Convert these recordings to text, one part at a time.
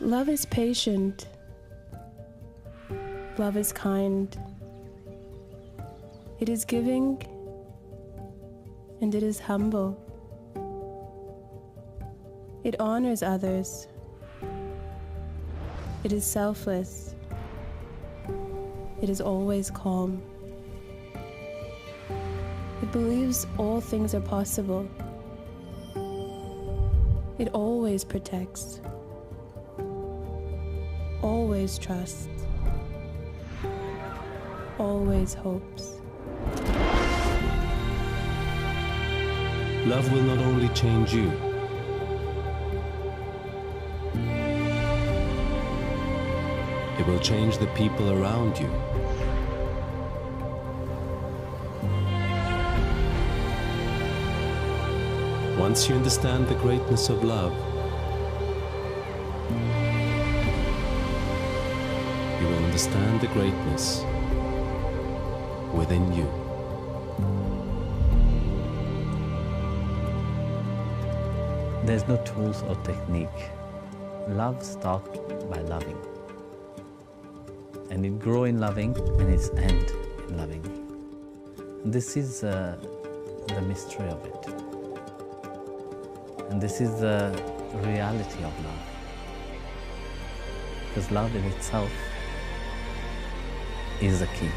Love is patient. Love is kind. It is giving and it is humble. It honors others. It is selfless. It is always calm. It believes all things are possible. It always protects. Always trusts. Always hopes. Love will not only change you, it will change the people around you. Once you understand the greatness of love, you will understand the greatness within you. There's no tools or technique. Love starts by loving. And it grows in loving and it ends in loving. This is the mystery of it. And this is the reality of love. Because love in itself is the key.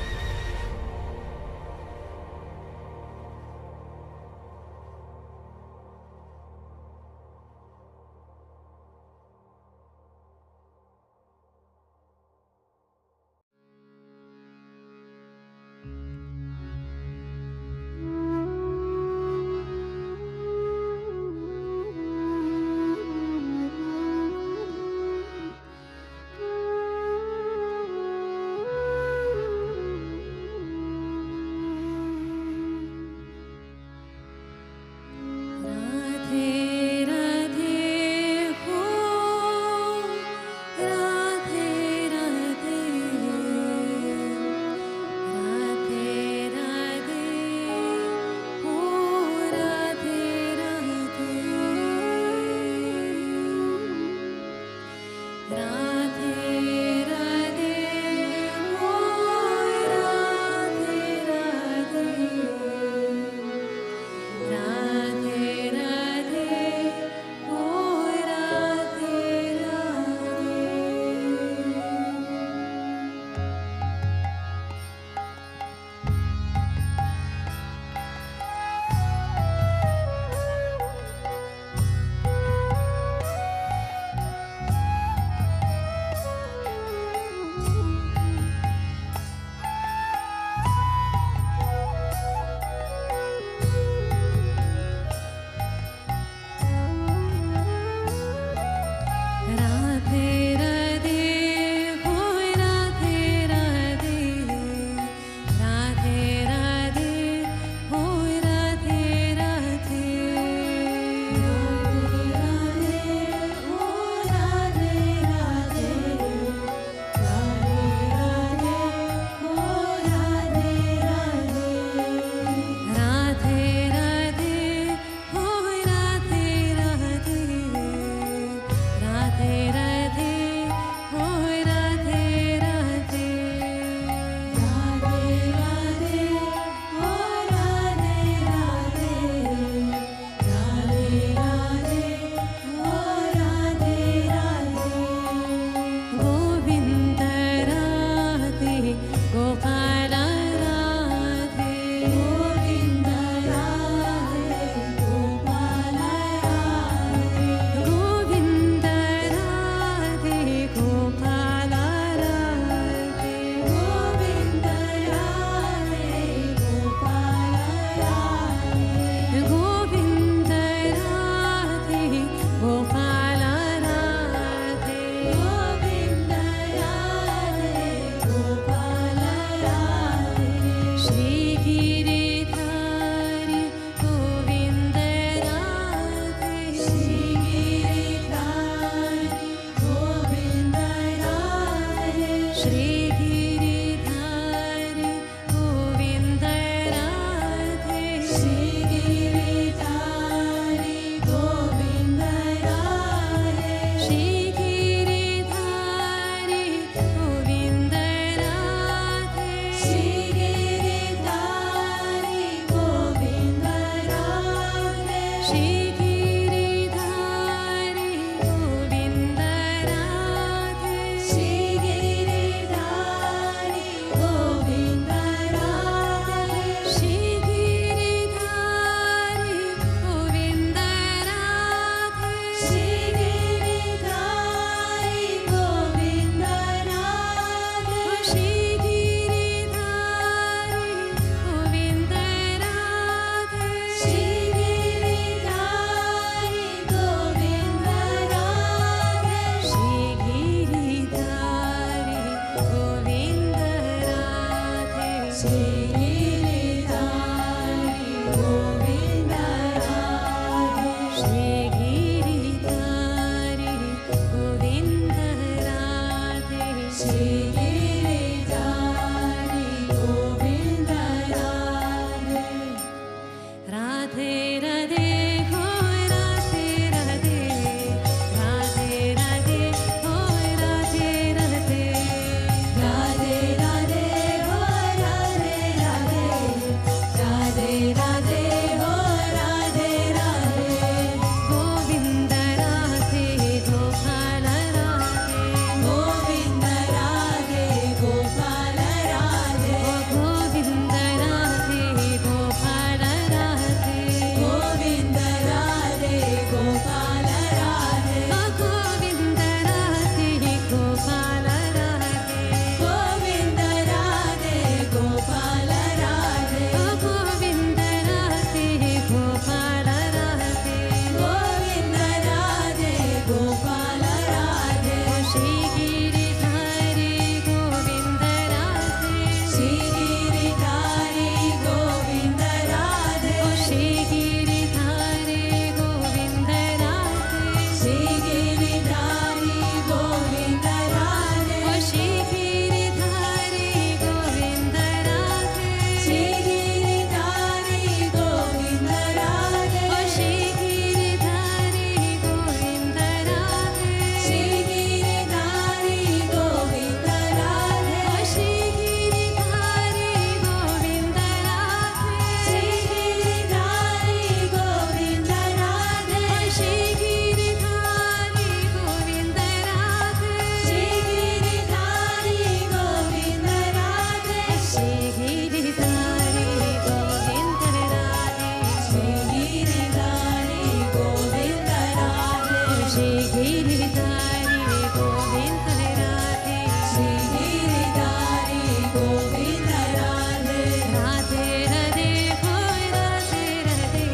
Shri Giridhari Govind Radhe Shri Giridhari Govind Radhe Radhe Radhe हो राधे राधे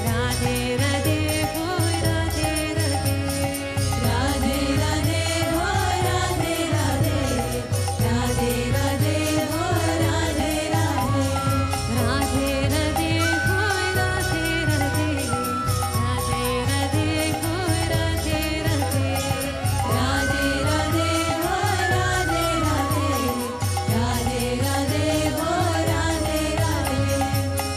राधे राधे हो राधे राधे राधे राधे हो राधे राधे राधे राधे हो राधे राधे राधे राधे हो राधे राधे राधे राधे हो राधे राधे राधे राधे हो राधे राधे राधे राधे हो राधे राधे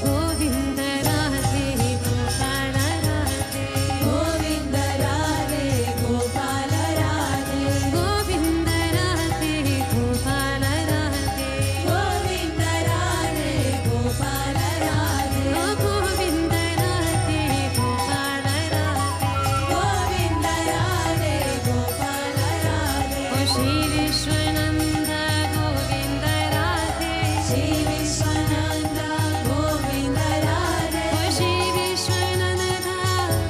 गोविंद राधे गोपाल राधे गोविंद राधे गोपाल राधे गोविंद राधे गोपाल राधे गोविंद राधे गोपाल राधे गोविंद राधे गोपाल राधे गोविंद राधे गोपाल राधे ओ श्री विश्वनंद गोविंद राधे श्री विश्वनंद गोविंद राधे ओ श्री विश्वनंद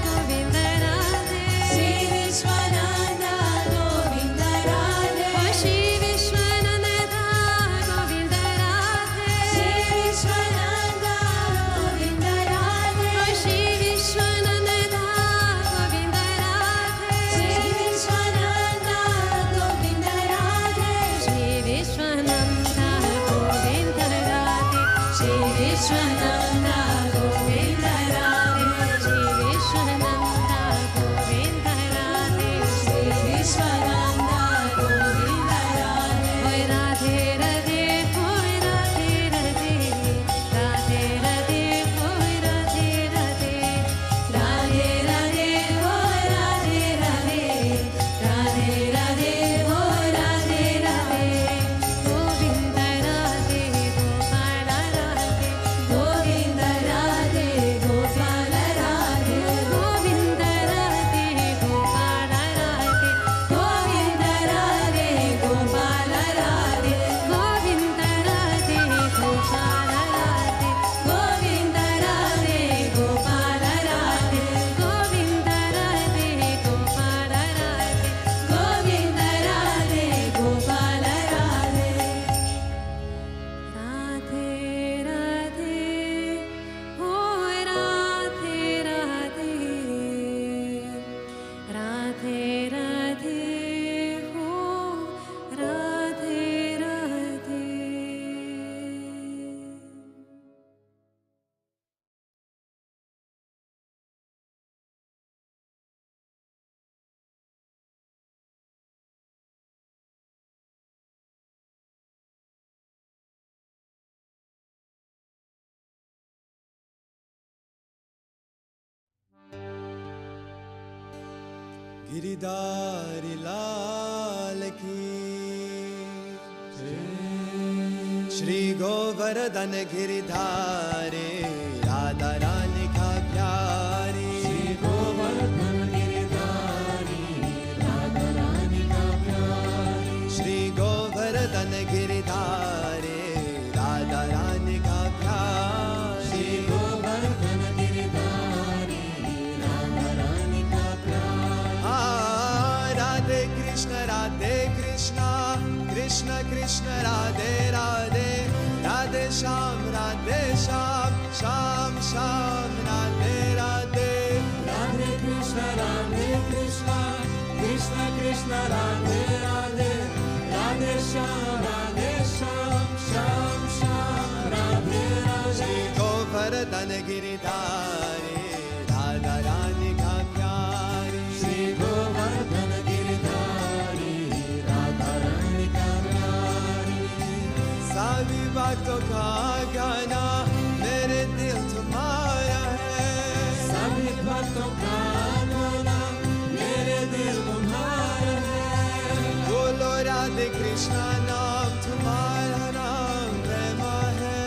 गोविंद राधे श्री विश्वनंद गोविंद राधे ओ श्री विश्वनंद गोविंद राधे श्री विश्वनंद गोविंद राधे ओ श्री विश्वनंद गोविंद राधे श्री विश्वनंद गोविंद राधे श्री विश्वनंद गोविंद राधे श्री विश्वनंद गोविंद राधे श्री विश्वनंद गोविंद राधे श्री विश्वनंद गोविंद राधे ओय राधे राधे ओय राधे राधे राधे राधे ओय राधे राधे राधे राधे ओय राधे राधे राधे राधे ओय राधे राधे गोविंद राधे गोपाल राधे गोविंद राधे गोपाल राधे गोविंद राधे गोपाल राधे गोविंद राधे गोपाल राधे गोविंद राधे गोपाल राधे गोविंद राधे गोपाल राधे गोविंद राधे गोपाल राधे गोविंद राधे गोपाल राधे राधे राधे हो राधे राधे राधे राधे हो राधे राधे गिरिधारी लाल की श्री गोवर्धन गिरिधारी राधा रानी का प्यारी श्री गोवर्धन गिरिधारी राधा रानी का प्यारी श्री गोवर्धन गिरिधारी राधा रानी का प्यारी श्री गोवर्धन गिरिधारी राधा रानी का प्यारी राधे कृष्ण कृष्ण कृष्ण राधे राधे राधे श्याम श्याम श्याम राधे राधे राधे कृष्ण कृष्ण कृष्ण राधे राधे राधे श्याम श्याम राधे राधे श्री गोवर्धन गिरिधारी राधा रानी का प्यारी श्री गोवर्धन गिरिधारी राधा रानी का प्यारी सभी बातों का गाना मेरे दिल तुम्हारा है सभी बातों का गाना मेरे दिल तुम्हारा है बोलो राधे कृष्णा नाम तुम्हारा नाम प्रेम है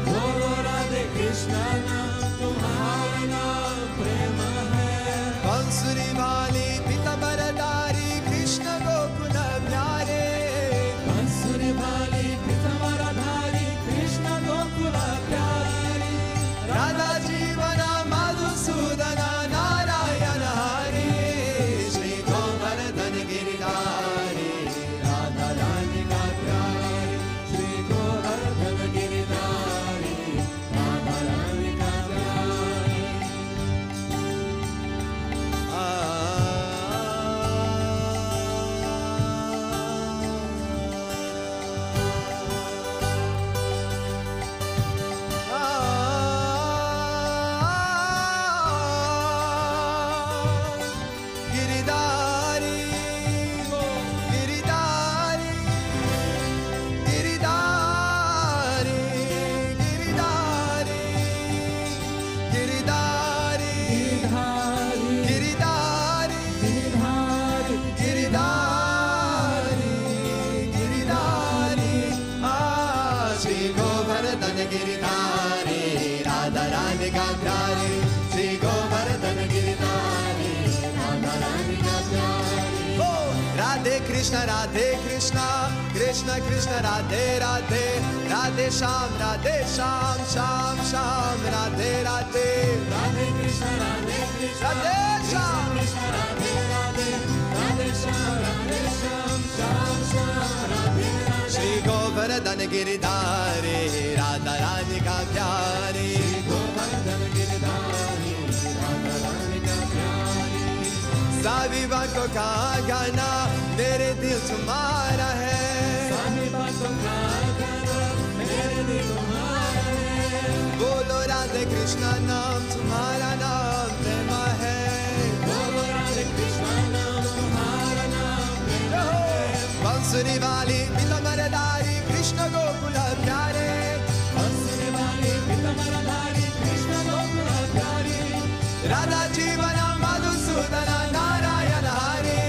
बोलो राधे कृष्णा नाम तुम्हारा नाम प्रेम है बंसुरी वाली पीतांबरधारी कृष्ण गोकुल प्यारे बंसुरी वाली पीतांबरधारी कृष्ण गोकुल प्यारी राधा जीवन Madhusudan Narayan Hari Radhe Krishna, Krishna Krishna, Radhe Radhe, Radhe Sham, Sham Sham, Radhe Radhe, Radhe Krishna, Radhe Sham, Krishna Radhe Radhe, Radhe Sham, Sham Sham, Radhe Radhe. Shri Govardhan Giridhari, Radha Rani ka pyari, Shri Govardhan Giridhari, Radha Rani ka pyari. सभी बातों का गाना मेरे दिल तुम्हारा है, सभी बातों का गाना मेरे दिल तुम्हारा है। बोलो राधे कृष्णा नाम तुम्हारा नाम प्रेमा है, बोलो राधे कृष्णा नाम तुम्हारा नाम प्रेमा है। बंसुरी वाली पीतांबरधारी कृष्ण गोकुल प्यारे, बंसुरी वाली पीतांबरधारी कृष्ण गोकुल प्यारी। राधा जीवन मधुसूदन नारायण हरे,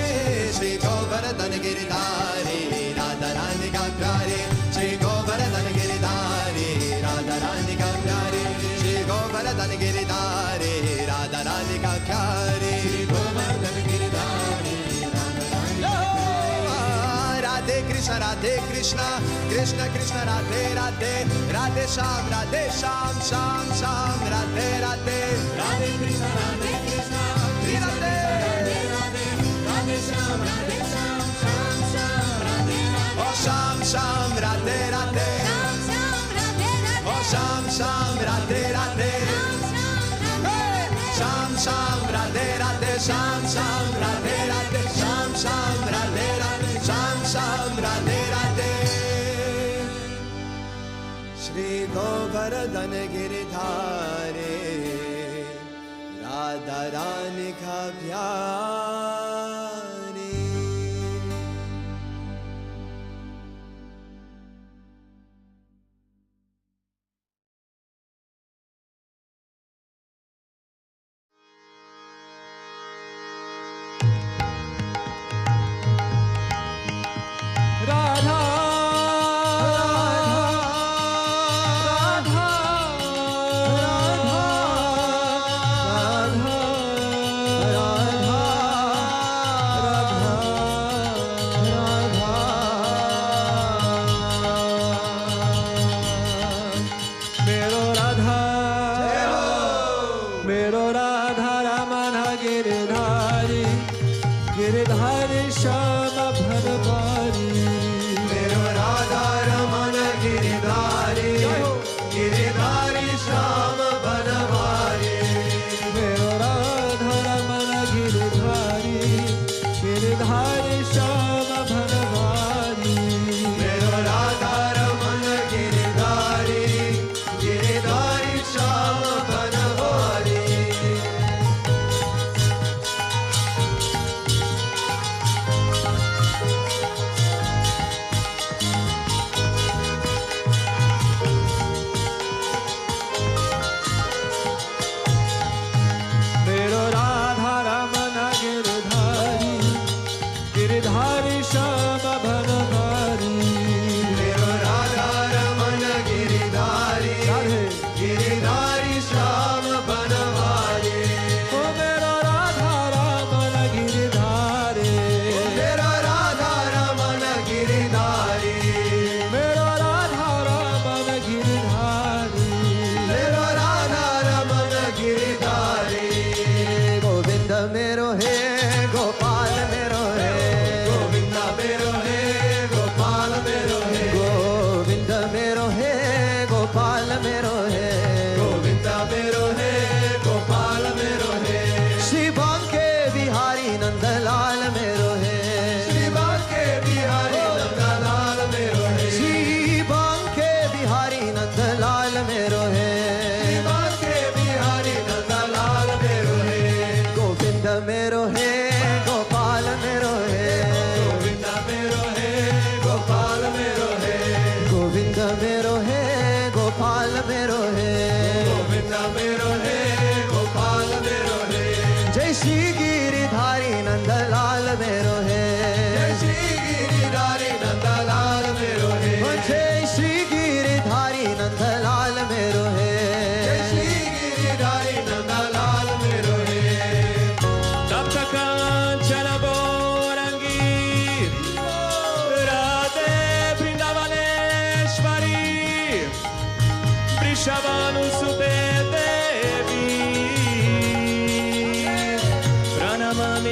श्री गोवर्धन गिरिधारी राधा रानी का प्यारे, श्री गोवर्धन गिरिधारी राधा रानी का प्यारे, श्री गोवर्धन गिरिधारी राधा रानी का प्यारे, श्री गोवर्धन गिरिधारी राधा रानी का प्यारे। राधे कृष्ण कृष्ण कृष्ण राधे राधे, राधे श्याम श्याम श्याम, राधे राधे, राधे कृष्ण राधे राधे राधे राधे, राधे श्याम श्याम श्याम, राधे राधे। ओ श्याम श्याम राधे राधे, ओ श्याम श्याम राधे राधे, श्याम श्याम राधे राधे, श्याम श्याम राधे राधे, श्याम श्याम राधे राधे, श्याम श्याम राधे राधे। श्री गोवर्धन गिरिधारे राधा रानी का प्यारी। राधा गिरधारी श्याम भरवारी, मेरो राधा रमन गिरिधारी, गिरिधारी श्याम बनवारी, मेरो राधा रमन गिरधारी, गिरधारी श्याम भरवारी, मेरो राधा रमन गिरिधारी, गिरिधारी श्याम बनवारी। गिरधारी श्याम भरवारी, मेरो राधा रमन गिरिधारी, गिरिधारी श्याम बनवारी, ओ मेरो राधा रमन गिरधारी, मेरो राधा रमन गिरिधारी, मेरो राधा रमन गिरधारी, मेरो राधा रमन गिरिधारी। गोविंद मेरो है गोपाल मेरो है, गोविंद मेरो है गोपाल मेरो है, गोविंद मेरो है गोपाल मेरो है, गोविंद मेरो है गोपाल मेरो है। श्री बांके बिहारी नंदलाल मेरो है, श्री बांके बिहारी नंदलाल मेरो है, श्री बांके बिहारी नंदलाल मेरो है, श्री बांके बिहारी नंदलाल मेरो है। गोविंद मेरो है गोपाल मेरो है, गोविंद मेरो है गोपाल मेरो है, गोविंद मेरो है गोपाल मेरो है, गोविंद मेरो है गोपाल मेरो है। जय श्री गिरिधारी नंदलाल मेरो है, जय श्री गिरिधारी नंदलाल मेरो है, जय श्री गिरिधारी नंदलाल मेरो है, जय श्री गिरिधारी नंदलाल मेरो है। तप्त कांचन Gaurangi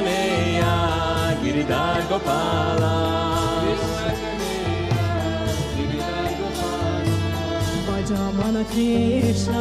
Kaneya Giridhar Gopala Bhajamana Krishna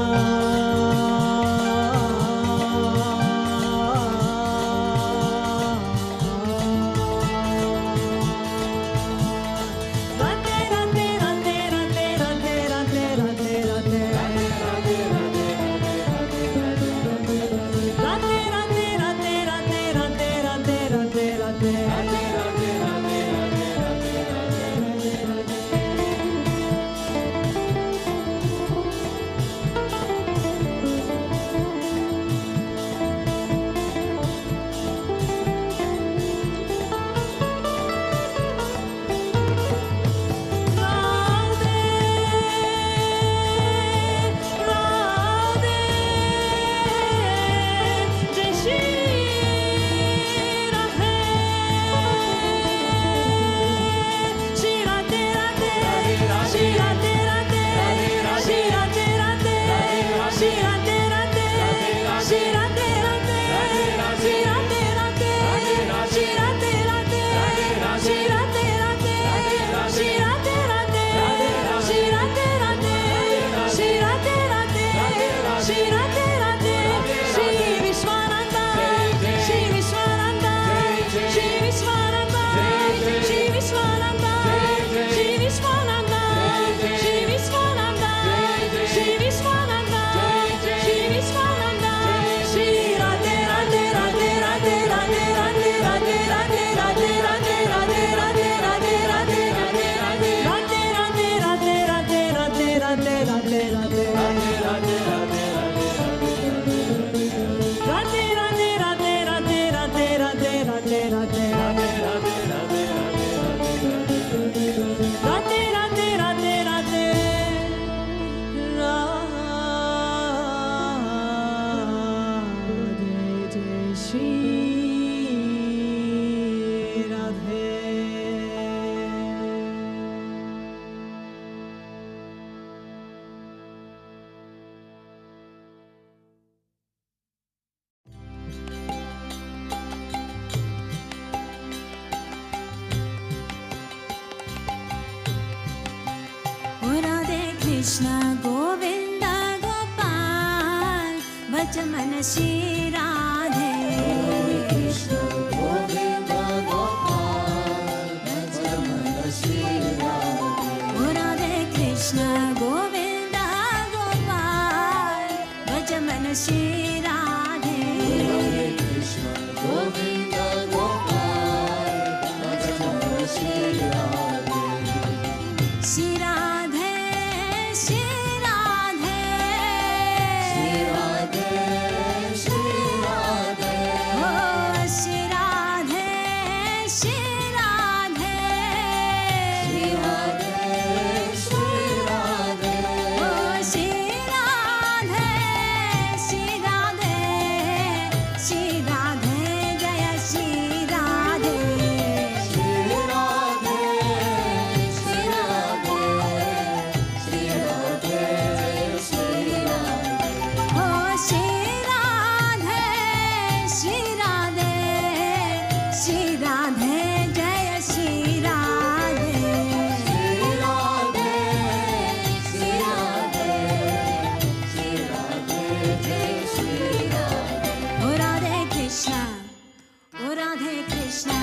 Krishna Govinda Gopal Bhajaman Shri Radhe Krishna Govinda Gopal Bhajaman Shri Radhe Radhe Krishna Govinda Gopal Bhajaman Shri Radhe Radhe Krishna Govinda Gopal Bhajaman Shri Radhe Shri Radhe Shri Radhe Shri Radhe Shri Radhe Oh Shri Radhe Shri Radhe Shri Radhe Shri Radhe Oh Shri Radhe Shri Radhe Shri Radhe Jaya Shri Radhe Shri Radhe Shri Radhe Shri Radhe Shri Radhe Oh Shri Radhe Shri Radhe Shri Radhe Jaya Shri Radhe Shri Radhe Shri Radhe Shri Radhe Jaya Shri Radhe Oh Radhe Krishna Oh Radhe Krishna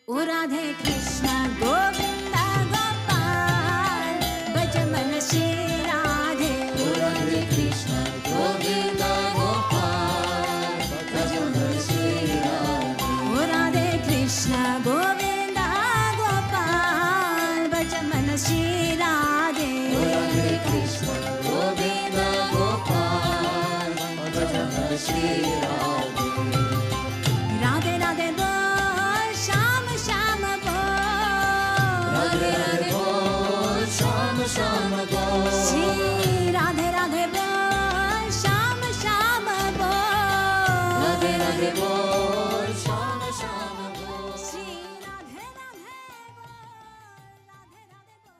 Oh Radhe Krishna Govinda Gopal Bhajaman Shri Radhe Oh Radhe Krishna Govinda Gopal Bhajaman Shri Radhe Oh Radhe Krishna Govinda Gopal Bhajaman Shri Radhe Oh Radhe Krishna Govinda Gopal Bhajaman Shri Radhe Radhe Radhe Bol Sham Sham Bol Radhe Radhe Bol Sham Sham Bol Shri Radhe Radhe Bol Sham Sham Bol Radhe Radhe Bol Sham Sham Bol Shri Radhe Radhe Bol Radhe Radhe Bol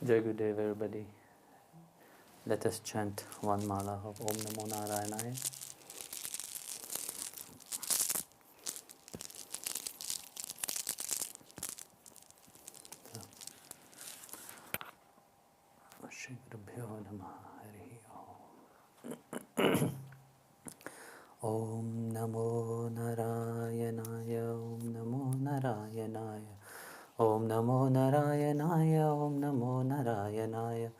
Jai Gurudev, everybody. Let us chant one mala of Om Namo Narayanaya. Shri Gurubhyo Namaha Harihi Om. Om Namo Narayanaya, Om Namo Narayanaya. Om Namo Narayanaya, Om Namo Narayanaya.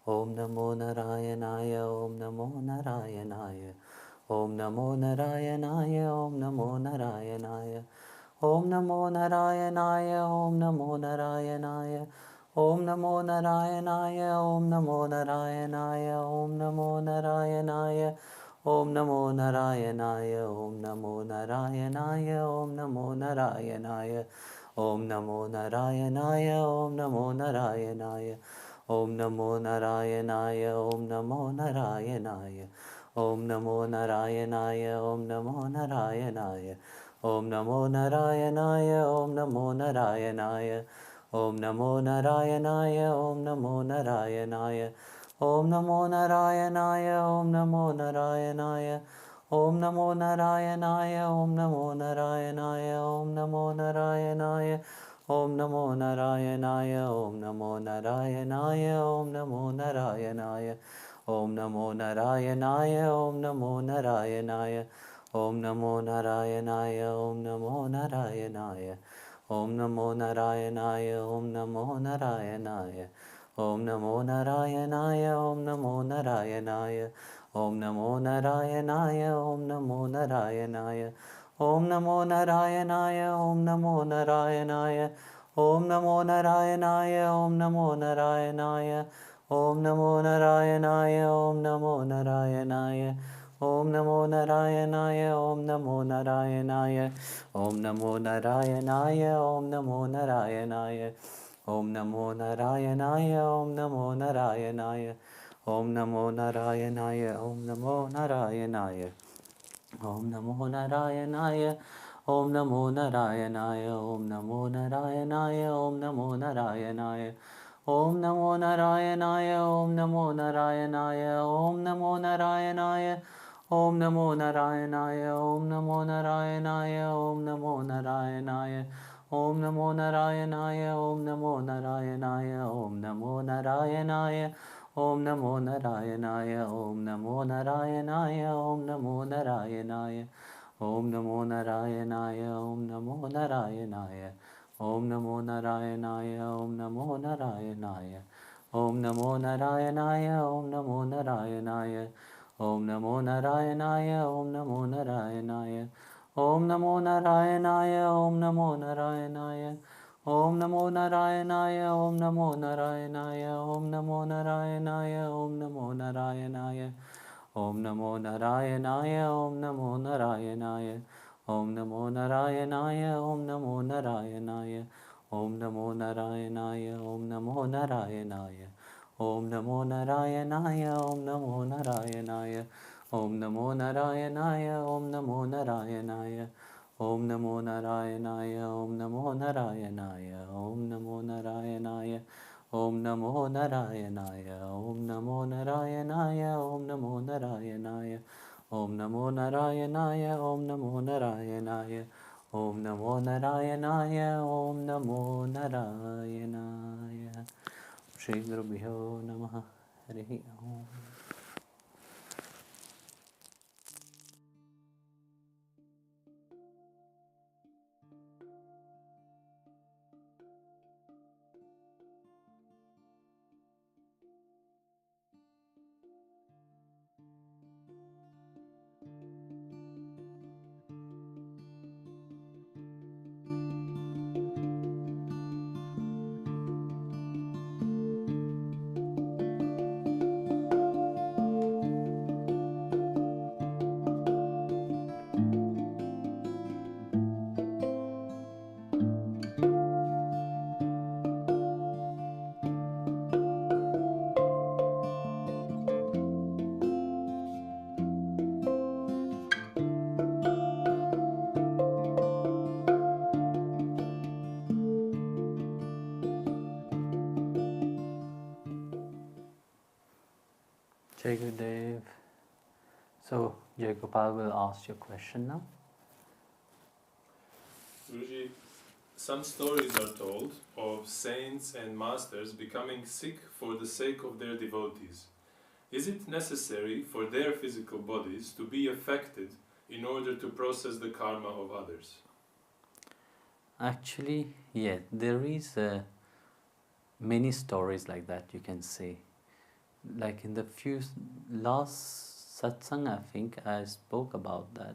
Om Namo Narayanaya, Om Namo Narayanaya. Om Namo Narayanaya, Om Namo Narayanaya. Om Namo Narayanaya, Om Namo Narayanaya. Om Namo Narayanaya, Om Namo Narayanaya. Om Namo Narayanaya. Om Namo Narayanaya, Om Namo Narayanaya. Om Namo Narayanaya. Om Namo Narayanaya, Om Namo Narayanaya. Om Namo Narayanaya, Om Namo Narayanaya. Om Namo Narayanaya, Om Namo Narayanaya. Om Namo Narayanaya, Om Namo Narayanaya. Om Namo Narayanaya, Om Namo Narayanaya. Om Namo Narayanaya, Om Namo Narayanaya. Om Namo Narayanaya, Om Namo Narayanaya. Om Namo Narayanaya. Om Namo Narayanaya, Om Namo Narayanaya. Om Namo Narayanaya. Om Namo Narayanaya, Om Namo Narayanaya. Om Namo Narayanaya, Om Namo Narayanaya. Om Namo Narayanaya, Om Namo Narayanaya. Om Namo Narayanaya, Om Namo Narayanaya. Om Namo Narayanaya, Om Namo Narayanaya. Om Namo Narayanaya, Om Namo Narayanaya. Om Namo Narayanaya, Om Namo Narayanaya. Om Namo Narayanaya, Om Namo Narayanaya. Om Namo Narayanaya, Om Namo Narayanaya. Om Namo Narayanaya, Om Namo Narayanaya. Om Namo Narayanaya, Om Namo Narayanaya. Om Namo Narayanaya, Om Namo Narayanaya. Om Namo Narayanaya, Om Namo Narayanaya. Om Namo Narayanaya, Om Namo Narayanaya. Om Namo Narayanaya, Om Namo Narayanaya. Om Namo Narayanaya. Om Namo Narayanaya, Om Namo Narayanaya. Om Namo Narayanaya. Om Namo Narayanaya, Om Namo Narayanaya. Om Namo Narayanaya. Om Namo Narayanaya, Om Namo Narayanaya. Om Namo Narayanaya. Om Namo Narayanaya, Om Namo Narayanaya. Om Namo Narayanaya, Om Namo Narayanaya. Om Namo Narayanaya, Om Namo Narayanaya. Om Namo Narayanaya, Om Namo Narayanaya. Om Namo Narayanaya, Om Namo Narayanaya. Om Namo Narayanaya, Om Namo Narayanaya. Om Namo Narayanaya, Om Namo Narayanaya. Om Namo Narayanaya, Om Namo Narayanaya. Om Namo Narayanaya, Om Namo Narayanaya. Om Namo Narayanaya, Om Namo Narayanaya. Om Namo Narayanaya, Om Namo Narayanaya. Om Namo Narayanaya, Om Namo Narayanaya. Om Namo Narayanaya, Om Namo Narayanaya. Om Namo Narayanaya. Om Namo Narayanaya. Om Namo Narayanaya. Om Namo Narayanaya. Om Namo Narayanaya. Om Namo Narayanaya. Om Namo Narayanaya. Om Namo Narayanaya. Shri Gurubhyo Namaha Harihi Om. Jai Gurudev. So, Jai Gopal will ask your question now. Guruji, some stories are told of saints and masters becoming sick for the sake of their devotees. Is it necessary for their physical bodies to be affected in order to process the karma of others? Actually, yeah, there is many stories like that, you can say. Like in the last satsang, I think I spoke about that.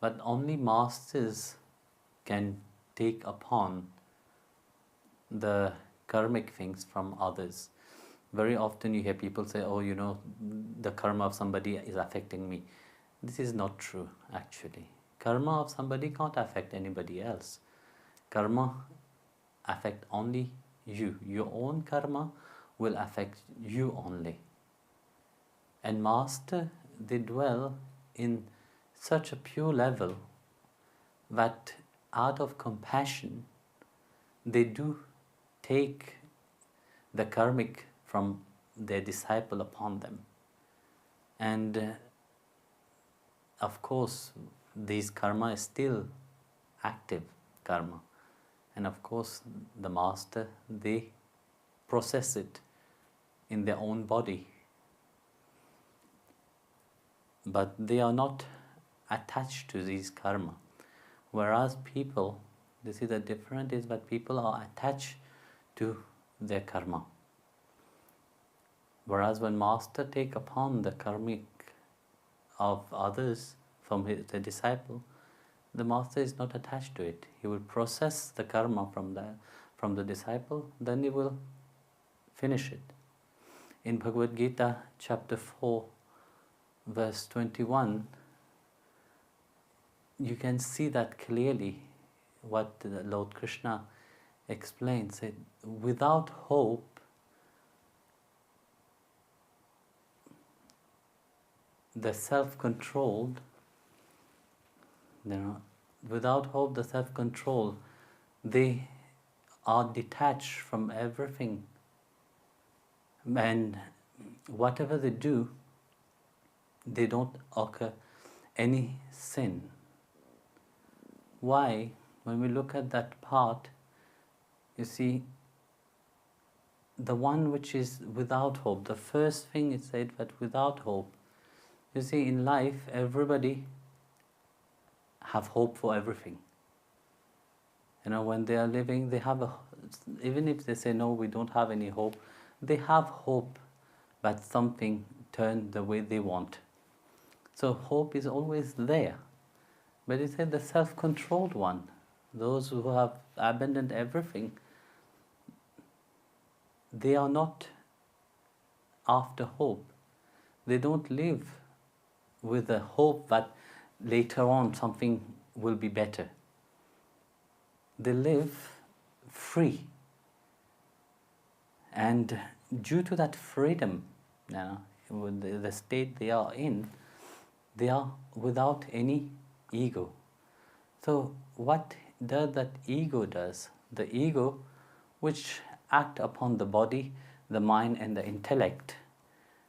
But only masters can take upon the karmic things from others. Very often you hear people say, oh, you know, the karma of somebody is affecting me. This is not true, actually. Karma of somebody can't affect anybody else. Karma affect only you. Your own karma will affect you only. And Master, they dwell in such a pure level that out of compassion, they do take the karmic from their disciple upon them. And of course, this karma is still active karma. And of course, the Master, they process it in their own body. But they are not attached to these karma. Whereas people, this is the difference, is that people are attached to their karma. Whereas when Master take upon the karmic of others from the disciple, the Master is not attached to it. He will process the karma from the disciple, then he will finish it. In Bhagavad Gita, chapter 4, verse 21, you can see that clearly what the Lord Krishna explains. That without hope, the self-controlled, without hope, the self-control, they are detached from everything. And whatever they do, they don't occur any sin. Why? When we look at that part, you see, the one which is without hope, the first thing is said that without hope. You see, in life, everybody have hope for everything. When they are living, they have even if they say, no, we don't have any hope, they have hope that something turn the way they want. So hope is always there. But he said the self-controlled one, those who have abandoned everything, they are not after hope. They don't live with the hope that later on something will be better. They live free. And due to that freedom, with the state they are in, they are without any ego. So what does that ego does? The ego, which act upon the body, the mind and the intellect,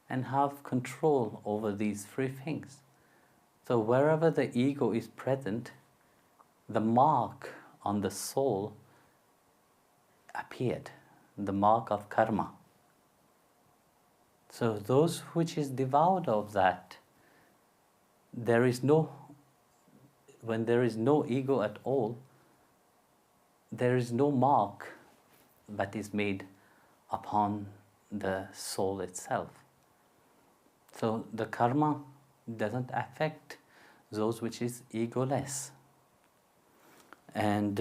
and have control over these three things. So wherever the ego is present, the mark on the soul appeared, the mark of karma. So those which is devoid of that, when there is no ego at all, there is no mark that is made upon the soul itself. So the karma doesn't affect those which is egoless. And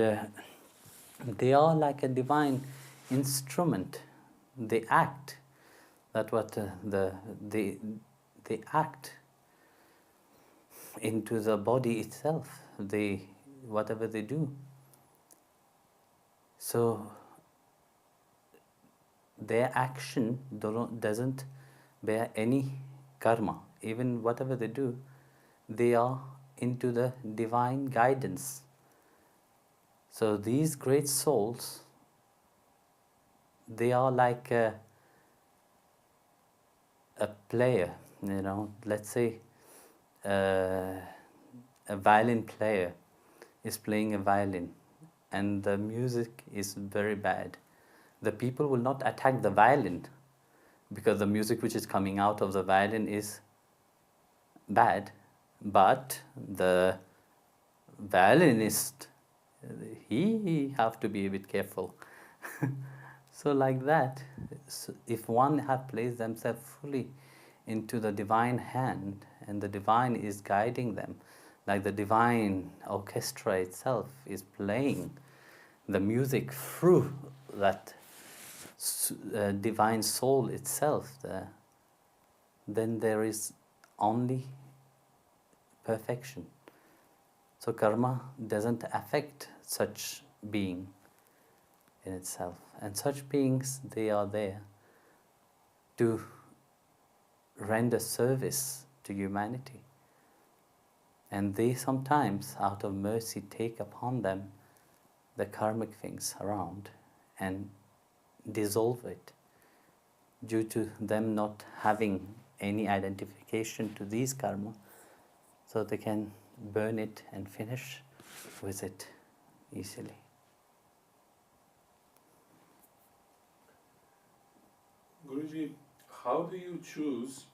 they are like a divine instrument. They act. That's what they act into the body itself. Whatever they do. So their action doesn't bear any karma. Even whatever they do, they are into the divine guidance. So these great souls, they are like a player, let's say a violin player is playing a violin and the music is very bad. The people will not attack the violin because the music which is coming out of the violin is bad, but the violinist, he have to be a bit careful. So like that, so if one have placed themselves fully into the divine hand and the divine is guiding them, like the divine orchestra itself is playing the music through that divine soul itself there, then there is only perfection. So karma doesn't affect such being in itself. And such beings, they are there to render service to humanity. And they sometimes, out of mercy, take upon them the karmic things around and dissolve it due to them not having any identification to these karma, so they can burn it and finish with it easily. Guruji, how do you choose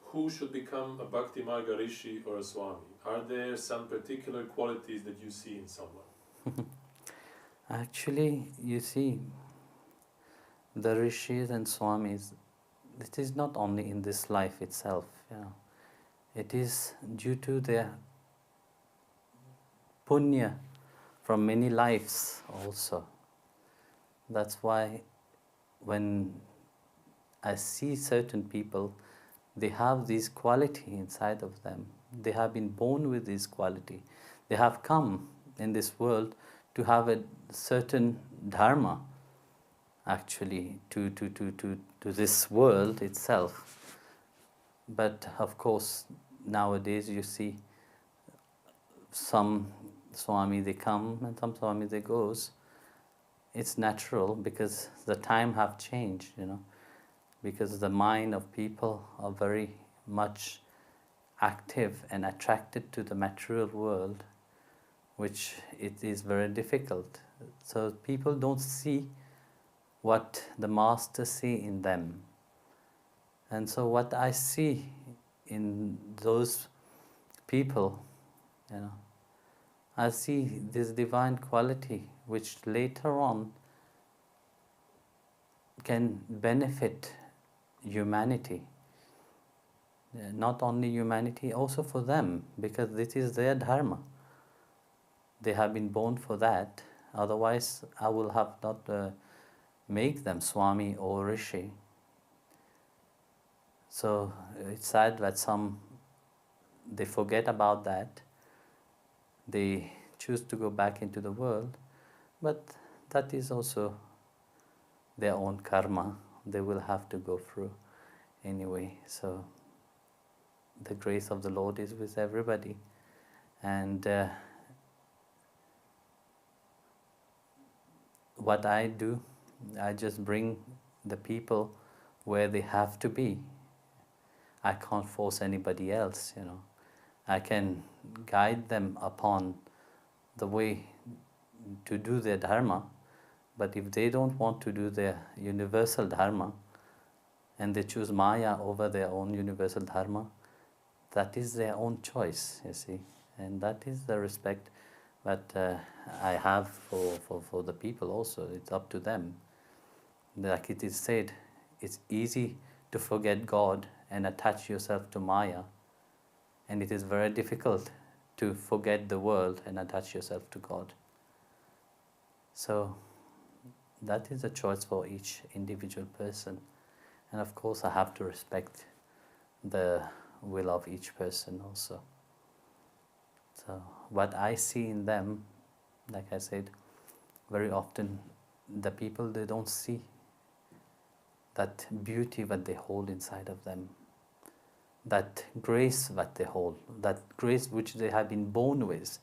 who should become a Bhakti Marga Rishi or a Swami? Are there some particular qualities that you see in someone? Actually, you see, the Rishis and Swamis, it is not only in this life itself, it is due to their punya from many lives also. That's why when I see certain people, they have this quality inside of them. They have been born with this quality. They have come in this world to have a certain dharma, actually, to this world itself. But of course, nowadays you see some Swami they come and some Swami they goes. It's natural because the time have changed, because the mind of people are very much active and attracted to the material world, which it is very difficult. So people don't see what the Master see in them. And so what I see in those people, I see this divine quality which later on can benefit humanity. Not only humanity, also for them, because this is their dharma. They have been born for that. Otherwise, I will have not make them Swami or Rishi. So it's sad that some, they forget about that. They choose to go back into the world, but that is also their own karma. They will have to go through anyway. So the grace of the Lord is with everybody. And what I do, I just bring the people where they have to be. I can't force anybody else, I can guide them upon the way to do their dharma, but if they don't want to do their universal dharma and they choose Maya over their own universal dharma, that is their own choice, you see. And that is the respect that I have for the people also. It's up to them. Like it is said, it's easy to forget God and attach yourself to Maya, and it is very difficult to forget the world and attach yourself to God. So that is a choice for each individual person. And of course I have to respect the will of each person also. So what I see in them, like I said, very often the people, they don't see that beauty that they hold inside of them, that grace that they hold, that grace which they have been born with.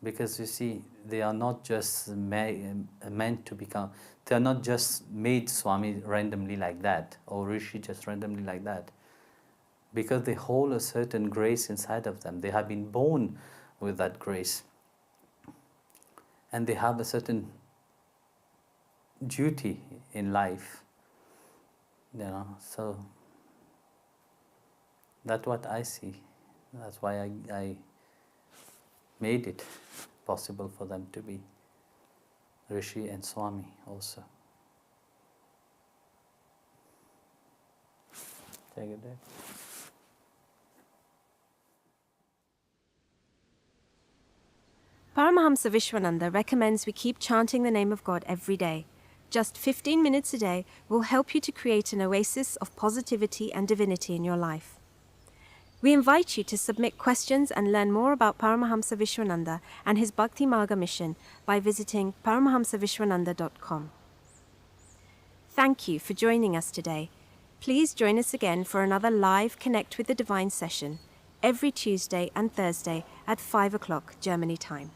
Because you see, they are not just meant to become, they are not just made Swami randomly like that, or Rishi just randomly like that. because they hold a certain grace inside of them. They have been born with that grace. And they have a certain duty in life. So that's what I see. That's why I made it possible for them to be Rishi and Swami also. Take it there. Paramahamsa Vishwananda recommends we keep chanting the name of God every day. Just 15 minutes a day will help you to create an oasis of positivity and divinity in your life. We invite you to submit questions and learn more about Paramahamsa Vishwananda and his Bhakti Marga mission by visiting paramahamsavishwananda.com. Thank you for joining us today. Please join us again for another live Connect with the Divine session every Tuesday and Thursday at 5 o'clock Germany time.